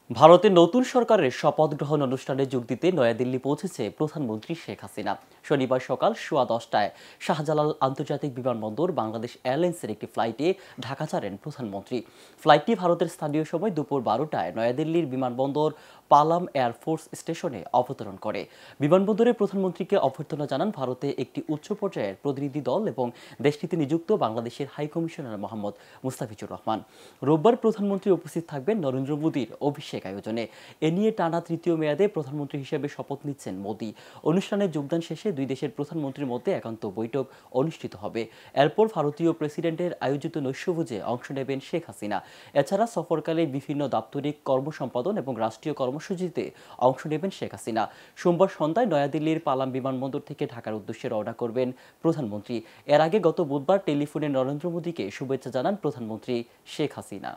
ভারতের নতুন সরকারের শপথ গ্রহণ অনুষ্ঠানে যোগ দিতে নয়াদিল্লি পৌঁছেছে প্রধানমন্ত্রী শেখ হাসিনা। শনিবার সকাল 10:15টায় শাহজালাল আন্তর্জাতিক বিমানবন্দর বাংলাদেশ এয়ারলাইন্সের একটি ফ্লাইটে ঢাকা ছাড়েন প্রধানমন্ত্রী। ফ্লাইটটি ভারতের স্থানীয় সময় দুপুর 12টায় নয়াদিল্লির বিমানবন্দর পালাম এয়ারফোর্স স্টেশনে অবতরণ করে। বিমানবন্দরে প্রধানমন্ত্রীকে অভ্যর্থনা জানান ভারতে একটি উচ্চ পর্যায়ের প্রতিনিধি দল এবং দেশটিতে নিযুক্ত বাংলাদেশের হাই কমিশনার মোহাম্মদ মুস্তাফিজুর রহমান। রোববার প্রধানমন্ত্রী উপস্থিত থাকবেন নরেন্দ্র মোদীর অভিষেক আয়োজনে। এ নিয়ে টানা তৃতীয় মেয়াদে প্রধানমন্ত্রী হিসেবে শপথ নিচ্ছেন মোদী। অনুষ্ঠানে যোগদান শেষে দুই দেশের প্রধানমন্ত্রীর মধ্যে একান্ত বৈঠক অনুষ্ঠিত হবে। এরপর ভারতীয় প্রেসিডেন্টের আয়োজিত নৈশভোজে অংশ নেবেন শেখ হাসিনা। এছাড়া সফরকালে বিভিন্ন দাপ্তরিক কর্মসম্পাদন এবং রাষ্ট্রীয় কর্মসূচিতে অংশ নেবেন শেখ হাসিনা। সোমবার সন্ধ্যায় নয়াদিল্লির পালাম বিমানবন্দর থেকে ঢাকার উদ্দেশ্যে রওনা করবেন প্রধানমন্ত্রী। এর আগে গত বুধবার টেলিফোনে নরেন্দ্র মোদীকে শুভেচ্ছা জানান প্রধানমন্ত্রী শেখ হাসিনা।